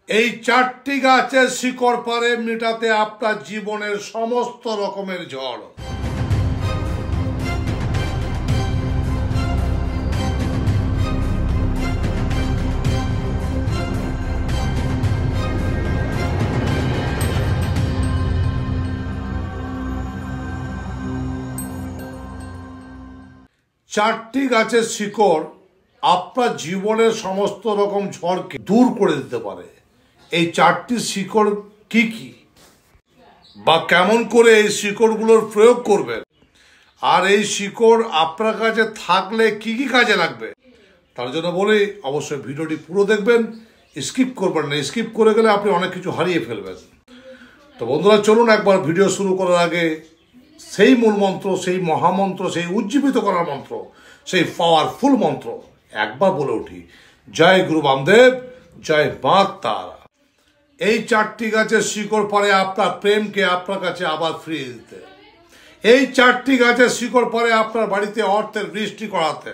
এই চারটি গাছের শিকড় পারে মেটাতে আপনার জীবনের সমস্ত রকমের ঝড়। চারটি গাছের শিকড় আপনার জীবনের সমস্ত রকম ঝড়কে দূর করে দিতে পারে। এই চারটি শিকড় কি কি বা কেমন করে এই শিকড়গুলোর প্রয়োগ করবেন, আর এই শিকড় আপনার কাছে থাকলে কি কি কাজে লাগবে, তার জন্য বলি অবশ্যই ভিডিওটি পুরো দেখবেন, স্কিপ করবেন না। স্কিপ করে গেলে আপনি অনেক কিছু হারিয়ে ফেলবেন। তো বন্ধুরা চলুন একবার ভিডিও শুরু করার আগে সেই মূল মন্ত্র, সেই মহামন্ত্র, সেই উজ্জীবিত করার মন্ত্র, সেই পাওয়ারফুল মন্ত্র একবার বলে উঠি, জয় গুরু বামদেব, জয় মা তারা। এই চারটি গাছের শিকড় পারে আপনার প্রেমকে আপনার কাছে আবার ফিরিয়ে দিতে। এই চারটি গাছের শিকড় পারে আপনার বাড়িতে অর্থের বৃষ্টি করাতে।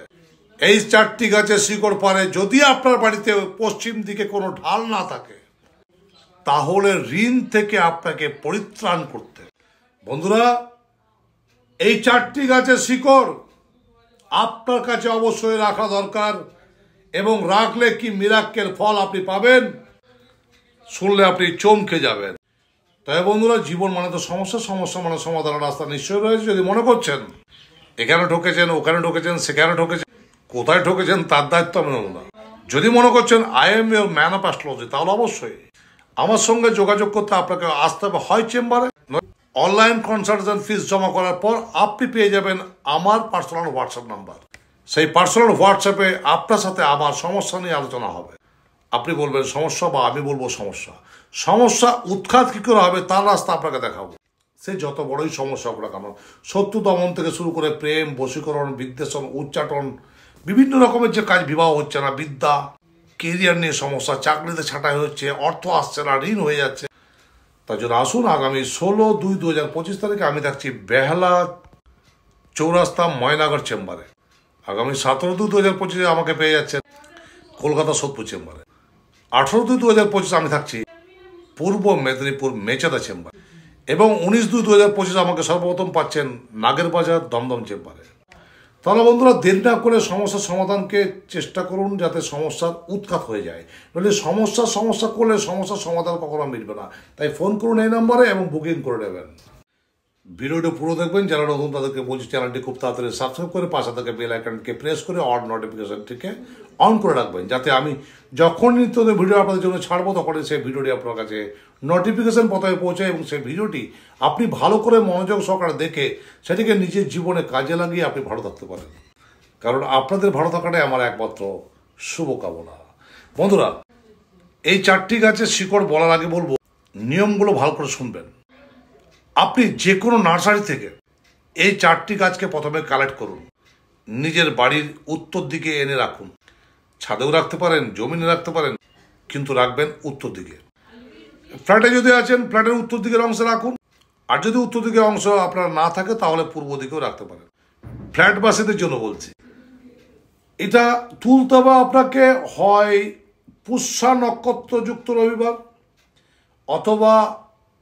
এই চারটি গাছের শিকড় পারে যদি আপনার বাড়িতে পশ্চিম দিকে কোনো ঢাল না থাকে তাহলে ঋণ থেকে আপনাকে পরিত্রাণ করতে। বন্ধুরা এই চারটি গাছের শিকড় আপনার কাছে অবশ্যই রাখা দরকার, এবং রাখলে কি মিরাক্কেল ফল আপনি পাবেন শুনলে আপনি চমকে যাবেন। তাই বন্ধুরা জীবন মানে তো সমস্যা, সমস্যা মানে সমাধানের রাস্তা নিশ্চয়ই রয়েছে। যদি মনে করছেন এখানে ঠকেছেন, ওখানে ঠকেছেন, সেখানে ঠকেছেন, কোথায় ঠকেছেন তার দায়িত্ব আমি নেব না। যদি মনে করছেন I am your man of astrology, তাহলে অবশ্যই আমার সঙ্গে যোগাযোগ করতে আপনাকে আসতে হবে হয় চেম্বারে। অনলাইন কনসালটেশন ফিস জমা করার পর আপনি পেয়ে যাবেন আমার পার্সোনাল হোয়াটসঅ্যাপ নাম্বার। সেই পার্সোনাল হোয়াটসঅ্যাপে আপনার সাথে আমার সমস্যা নিয়ে আলোচনা হবে। আপনি বলবেন সমস্যা বা আমি বলবো সমস্যা। সমস্যা উৎখাত কী করে হবে তার রাস্তা আপনাকে দেখাবো। সে যত বড়ই সমস্যা হোক না কেন, শত্রু দমন থেকে শুরু করে প্রেম, বশীকরণ, বিদ্বেষণ, উচ্চাটন, বিভিন্ন রকমের যে কাজ, বিবাহ হচ্ছে না, বিদ্যা, কেরিয়ার নিয়ে সমস্যা, চাকরিতে ছাঁটাই হচ্ছে, অর্থ আসছে না, ঋণ হয়ে যাচ্ছে। তার জন্য আসুন আগামী 16/2/2025 তারিখে আমি থাকছি বেহালা চৌরাস্তা ময়নাগর চেম্বারে। আগামী 17/2/2025 আমাকে পেয়ে যাচ্ছেন কলকাতা সোদপুর চেম্বারে। 18/2/2025 আমি থাকছি পূর্ব মেদিনীপুর মেচেদা চেম্বার, এবং 19/2/2025 আমাকে সর্বপ্রথম পাচ্ছেন নাগেরবাজার দমদম চেম্বারে। তাহলে বন্ধুরা দেরি না করে সমস্যার সমাধানকে চেষ্টা করুন যাতে সমস্যার উৎখাত হয়ে যায়। নইলে সমস্যা করলে সমস্যার সমাধান কখনো মিলবে না। তাই ফোন করুন এই নম্বরে এবং বুকিং করে নেবেন। ভিডিওটা পুরো দেখবেন। যারা নতুন তাদেরকে বলছি চ্যানেলটি খুব তাড়াতাড়ি সাবস্ক্রাইব করে পাশে থেকে বেল আইকনকে প্রেস করে অল নোটিফিকেশনটিকে অন করে রাখবেন, যাতে আমি যখন নিত্য ভিডিও আপনাদের জন্য ছাড়বো তখনই সেই ভিডিওটি আপনার কাছে নোটিফিকেশন প্রথমে পৌঁছায়, এবং সেই ভিডিওটি আপনি ভালো করে মনোযোগ সহকারে দেখে সেটিকে নিজের জীবনে কাজে লাগিয়ে আপনি ভালো থাকতে পারেন। কারণ আপনাদের ভালো থাকাটাই আমার একমাত্র শুভকামনা। বন্ধুরা এই চারটি গাছের শিকড় বলার আগে বলবো নিয়মগুলো ভালো করে শুনবেন। আপনি যে কোনো নার্সারি থেকে এই চারটি গাছকে প্রথমে কালেক্ট করুন, নিজের বাড়ির উত্তর দিকে এনে রাখুন। ছাদেও রাখতে পারেন, জমিনে রাখতে পারেন, কিন্তু রাখবেন উত্তর দিকে। ফ্ল্যাটে যদি আছেন ফ্ল্যাটের উত্তর দিকের অংশে রাখুন, আর যদি উত্তর দিকের অংশ আপনার না থাকে তাহলে পূর্ব দিকেও রাখতে পারেন। ফ্ল্যাটবাসীদের জন্য বলছি। এটা তুলতে হবে আপনাকে হয় পুষ্যা নক্ষত্রযুক্ত রবিবার, অথবা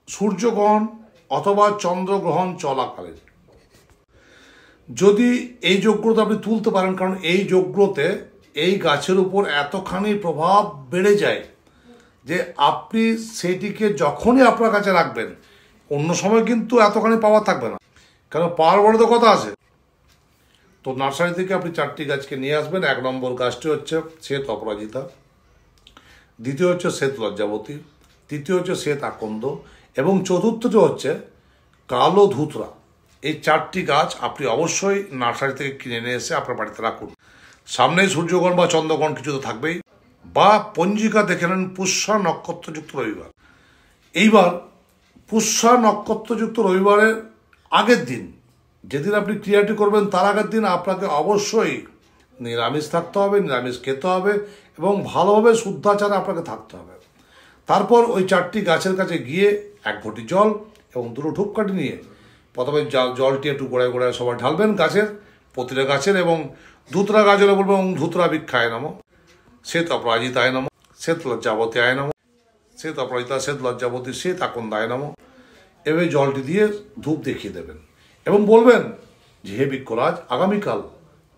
সূর্যগ্রহণ, অথবা চন্দ্রগ্রহণ চলাকালীন। যদি এই যোগ্যতা আপনি তুলতে পারেন, কারণ এই যোগ্যতে এই গাছের উপর এতখানি প্রভাব বেড়ে যায় যে আপনি সেটিকে যখনই আপনার কাছে রাখবেন, অন্য সময় কিন্তু এতখানি পাওয়ার থাকবে না, কারণ পাওয়ার বড় তো কথা আছে। তো নার্সারি থেকে আপনি চারটি গাছকে নিয়ে আসবেন। 1 নম্বর গাছটি হচ্ছে শ্বেত অপরাজিতা, দ্বিতীয় হচ্ছে শ্বেত লজ্জাবতী, তৃতীয় হচ্ছে শ্বেত আকন্দ, এবং চতুর্থটি হচ্ছে কালো ধুতরা। এই চারটি গাছ আপনি অবশ্যই নার্সারি থেকে কিনে নিয়ে এসে আপনার বাড়িতে রাখুন। সামনেই সূর্যগ্রহণ বা চন্দ্রগ্রহণ কিছু তো থাকবেই, বা পঞ্জিকা দেখে নেন পুষ্যা নক্ষত্রযুক্ত রবিবার। এইবার পুষ্যা নক্ষত্রযুক্ত রবিবারের আগের দিন, যেদিন আপনি ক্রিয়াটি করবেন তার আগের দিন আপনাকে অবশ্যই নিরামিষ থাকতে হবে, নিরামিষ খেতে হবে, এবং ভালোভাবে শুদ্ধাচারে আপনাকে থাকতে হবে। তারপর ওই চারটি গাছের কাছে গিয়ে 1 ঘটি জল এবং 2 ধূপকাঠি নিয়ে প্রথমে জলটি একটু গোড়ায় গোড়ায় সবাই ঢালবেন গাছের, প্রতিটা গাছের, এবং ধুতরা গাছ হলে বলবেন ধুতরা ভিক্ষায় নমঃ, শ্বেত অপরাজিতায় নমঃ, শ্বেত লজ্জাবতীয়ায় নমঃ, সে তপরিতা সে লজ্জাবতী সে তাকুন দায় নাম, এভাবে জলটি দিয়ে ধূপ দেখিয়ে দেবেন এবং বলবেন যে হে বৃক্ষরাজ, আগামীকাল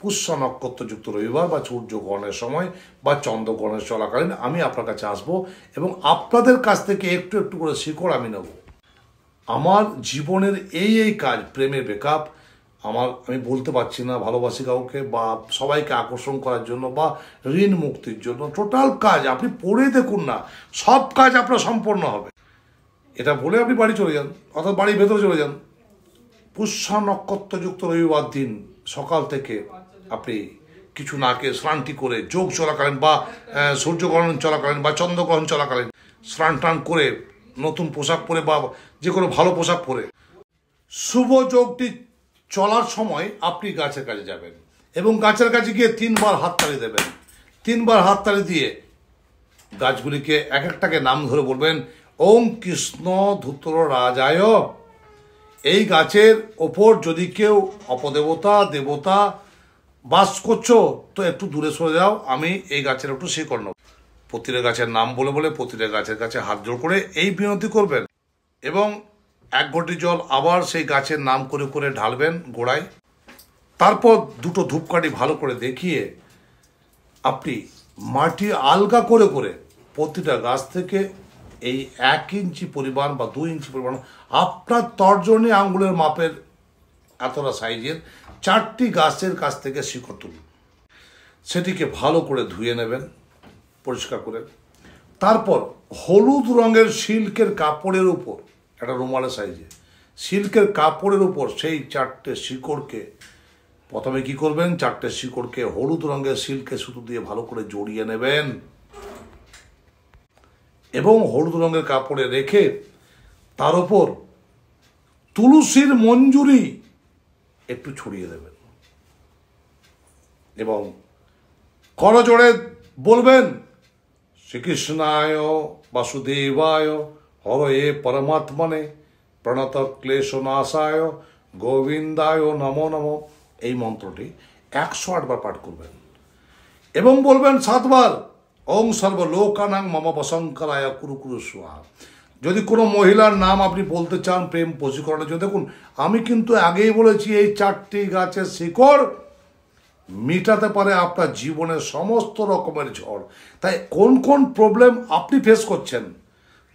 পুষ্য নক্ষত্রযুক্ত রবিবার বা সূর্যগ্রহণের সময় বা চন্দ্রগ্রহণের চলাকালীন আমি আপনার কাছে আসবো এবং আপনাদের কাছ থেকে একটু একটু করে শিকড় আমি নেব। আমার জীবনের এই কাজ, প্রেমের ব্রেকআপ, আমি বলতে পারছি না ভালোবাসি কাউকে, বা সবাইকে আকর্ষণ করার জন্য, বা ঋণ মুক্তির জন্য, টোটাল কাজ আপনি পড়ে দেখুন না, সব কাজ আপনার সম্পন্ন হবে। এটা বলে আপনি বাড়ি চলে যান, অর্থাৎ বাড়ির ভেতরে চলে যান। পুষ্যা নক্ষত্রযুক্ত রবিবার দিন সকাল থেকে আপনি কিছু না খেয়ে স্নানটি করে, যোগ চলাকালীন বা সূর্যগ্রহণ চলাকালীন বা চন্দ্রগ্রহণ চলাকালীন স্নান টান করে, নতুন পোশাক পরে বা যে কোনো ভালো পোশাক পরে শুভ যোগটি চলার সময় আপনি গাছের কাছে যাবেন এবং গাছের কাছে গিয়ে 3বার হাততালি দেবেন। 3বার হাততালি দিয়ে গাছগুলিকে এক একটাকে নাম ধরে বলবেন ওং কৃষ্ণ ধূতর রাজায়। এই গাছের ওপর যদি কেউ অপদেবতা দেবতা বাস করছো তো একটু দূরে সরে যাও, আমি এই গাছের একটু শিকড় নেব। প্রতিটা গাছের নাম বলে বলে প্রতিটা গাছের কাছে হাত জোড় করে এই বিনতি করবেন এবং 1 ঘটি জল আবার সেই গাছের নাম করে করে ঢালবেন গোড়ায়। তারপর 2টো ধূপকাঠি ভালো করে দেখিয়ে আপনি মাটি আলগা করে করে প্রতিটা গাছ থেকে এই 1 ইঞ্চি পরিমাণ বা 2 ইঞ্চি পরিমাণ আপনার তর্জনী আঙ্গুলের মাপের এতটা সাইজের 4টি গাছের কাছ থেকে শিকড় তুলুন। সেটিকে ভালো করে ধুয়ে নেবেন পরিষ্কার করে। তারপর হলুদ রঙের সিল্কের কাপড়ের উপর, একটা রুমালের সাইজে সিল্কের কাপড়ের উপর সেই 4টে শিকড়কে প্রথমে কি করবেন, 4টে শিকড়কে হলুদ রঙের সিল্কের সুতো দিয়ে ভালো করে জড়িয়ে নেবেন এবং হলুদ রঙের কাপড়ে রেখে তার উপর তুলসীর মঞ্জুরি একটু ছড়িয়ে দেবেন এবং করজোড়ে বলবেন শ্রীকৃষ্ণায় বাসুদেবায় হরয়ে পরমাত্মনে প্রণত ক্লেশনাশায় গোবিন্দায় নমো নমো। এই মন্ত্রটি 108 বার পাঠ করবেন এবং বলবেন 7 বার ওং সর্বলোকানাং মম বশঙ্করায় কুরু কুরু স্বাহা। যদি কোনো মহিলার নাম আপনি বলতে চান প্রেম বশীকরণের জন্য, দেখুন আমি কিন্তু আগেই বলেছি এই 4টি গাছের শিকড় মিটাতে পারে আপনার জীবনের সমস্ত রকমের ঝড়। তাই কোন কোন প্রবলেম আপনি ফেস করছেন,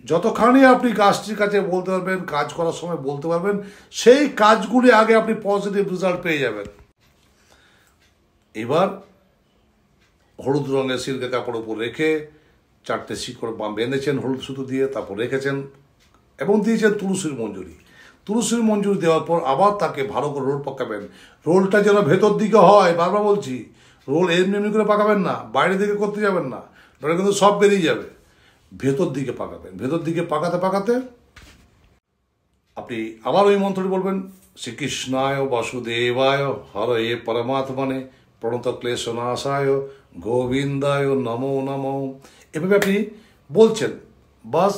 যতখানি আপনি গাছটির কাছে বলতে পারবেন, কাজ করার সময় বলতে পারবেন, সেই কাজগুলি আগে আপনি পজিটিভ রেজাল্ট পেয়ে যাবেন। এবার হলুদ রঙের সিল্কের কাপড় উপর রেখে 4টে শিকড় বেঁধেছেন হলুদ সুতো দিয়ে, তারপর রেখেছেন এবং দিয়েছেন তুলসীর মঞ্জুরি। তুলসীর মঞ্জুরি দেওয়ার পর আবার তাকে ভালো করে রোল পাকাবেন। রোলটা যেন ভেতর দিকে হয়, বারবার বলছি, রোল এমনি এমনি করে পাকাবেন না, বাইরে দিকে করতে যাবেন না, ওটা কিন্তু সব বেরিয়ে যাবে। ভেতর দিকে পাকাবেন। ভেতর দিকে পাকাতে পাকাতে আপনি আবার ওই মন্ত্রটি বলবেন শ্রীকৃষ্ণায় বাসুদেবায় হরয়ে পরমাত্মনে প্রণত ক্লেশনাশায় গোবিন্দায় নমো নমো। এভাবে আপনি বলছেন। বাস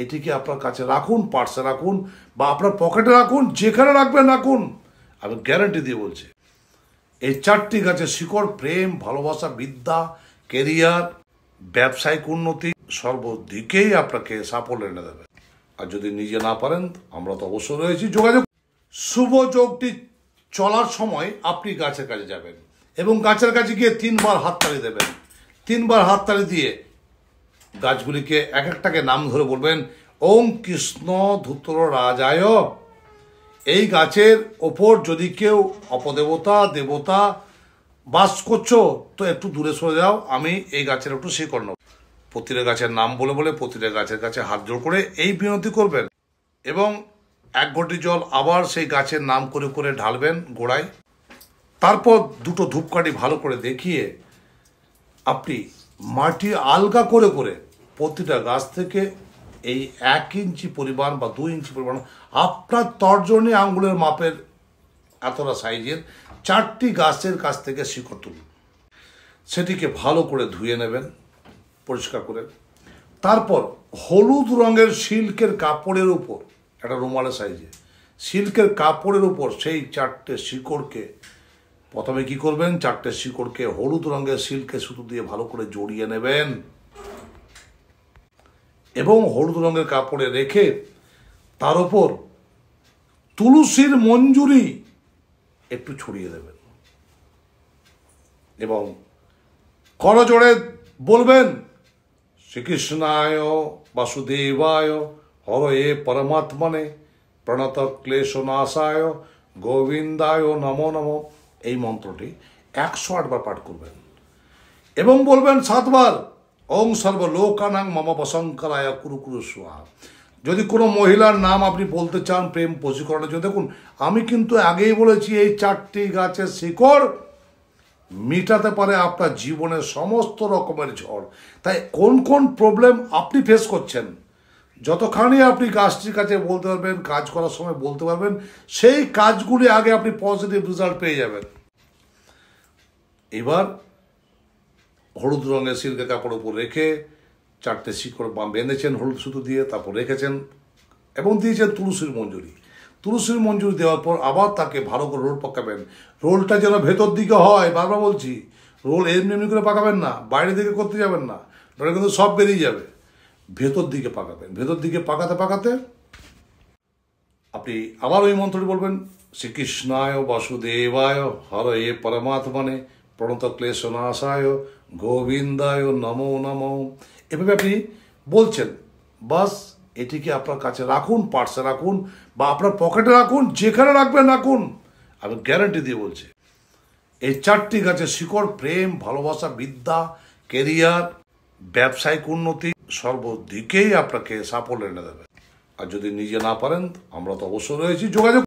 এটিকে আপনার কাছে রাখুন, পার্সে রাখুন বা আপনার পকেটে রাখুন, যেখানে রাখবেন রাখুন। আমি গ্যারান্টি দিয়ে বলছি এই 4টি গাছের শিকড় প্রেম, ভালোবাসা, বিদ্যা, কেরিয়ার, ব্যবসায়িক উন্নতি সর্বদিকেই আপনাকে সাফল্য এনে দেবে। আর যদি নিজে না পারেন, আমরা তো অবশ্যই রয়েছি, যোগাযোগ। শুভ যোগটি চলার সময় আপনি গাছের কাছে যাবেন এবং গাছের কাছে গিয়ে 3বার হাততালি দেবেন। 3বার হাততালি দিয়ে গাছগুলিকে এক একটাকে নাম ধরে বলবেন ওং কৃষ্ণ ধূতর রাজায়। এই গাছের ওপর যদি কেউ অপদেবতা দেবতা বাস করছো তো একটু দূরে সরে যাও, আমি এই গাছের একটু শিকড় নেব। প্রতিটা গাছের নাম বলে বলে প্রতিটা গাছের কাছে হাত জোড় করে এই বিনতি করবেন এবং 1 ঘটি জল আবার সেই গাছের নাম করে করে ঢালবেন গোড়ায়। তারপর 2টো ধূপকাঠি ভালো করে দেখিয়ে আপনি মাটি আলগা করে করে প্রতিটা গাছ থেকে এই 1 ইঞ্চি পরিমাণ বা 2 ইঞ্চি পরিমাণ আপনার তর্জনী আঙ্গুলের মাপের এতটা সাইজের 4টি গাছের কাছ থেকে শিকড় তুলুন। সেটিকে ভালো করে ধুয়ে নেবেন পরিষ্কার করে। তারপর হলুদ রঙের সিল্কের কাপড়ের উপর, একটা রুমালের সাইজে সিল্কের কাপড়ের উপর সেই 4টে শিকড়কে প্রথমে কি করবেন, 4টে শিকড়কে হলুদ রঙের সিল্কের সুতো দিয়ে ভালো করে জড়িয়ে নেবেন এবং হলুদ রঙের কাপড়ে রেখে তার ওপর তুলসীর মঞ্জুরি একটু ছড়িয়ে দেবেন এবং করজোড়ে বলবেন শ্রীকৃষ্ণায় বাসুদেবায় হরয়ে পরমাত্মনে প্রণত ক্লেশনাশায় গোবিন্দায় নমো নমো। এই মন্ত্রটি 108 বার পাঠ করবেন এবং বলবেন 7 বার ওং সর্বলোকানাং মম বশঙ্করায় কুরু কুরু স্বাহা। যদি কোনো মহিলার নাম আপনি বলতে চান প্রেম বশীকরণের জন্য, দেখুন আমি কিন্তু আগেই বলেছি এই 4টি গাছের শিকড় মিটাতে পারে আপনার জীবনের সমস্ত রকমের ঝড়। তাই কোন কোন প্রবলেম আপনি ফেস করছেন, যতখানি আপনি গাছটির কাছে বলতে পারবেন, কাজ করার সময় বলতে পারবেন, সেই কাজগুলি আগে আপনি পজিটিভ রেজাল্ট পেয়ে যাবেন। এবার হলুদ রঙের সিল্কের কাপড় উপর রেখে 4টে শিকড় বেঁধেছেন হলুদ সুতো দিয়ে, তারপর রেখেছেন এবং দিয়েছেন তুলসীর মঞ্জুরি। তুলসীর মঞ্জুরি দেওয়ার পর আবার তাকে ভালো করে রোল পাকাবেন। রোলটা যেন ভেতর দিকে হয়, বারবার বলছি, রোল এমনি এমনি করে পাকাবেন না, বাইরের দিকে করতে যাবেন না, ওটা কিন্তু সব বেরিয়ে যাবে। ভেতর দিকে পাকাবেন। ভেতর দিকে পাকাতে পাকাতে আপনি আবার ওই মন্ত্রটি বলবেন শ্রীকৃষ্ণায় বাসুদেবায় হরয়ে পরমাত্মনে প্রণত ক্লেশনাশায় গোবিন্দায় নমো নমো। এভাবে আপনি বলছেন। বাস এটিকে আপনার কাছে রাখুন, পার্সে রাখুন বা আপনার পকেটে রাখুন, যেখানে রাখবেন রাখুন, আমি গ্যারান্টি দিয়ে বলছি এই 4টি গাছের শিকড় প্রেম, ভালোবাসা, বিদ্যা, কেরিয়ার, ব্যবসায়িক উন্নতি সর্বদিকেই আপনাকে সাফল্য এনে দেবে। আর যদি নিজে না পারেন, আমরা তো অবশ্যই রয়েছি, যোগাযোগ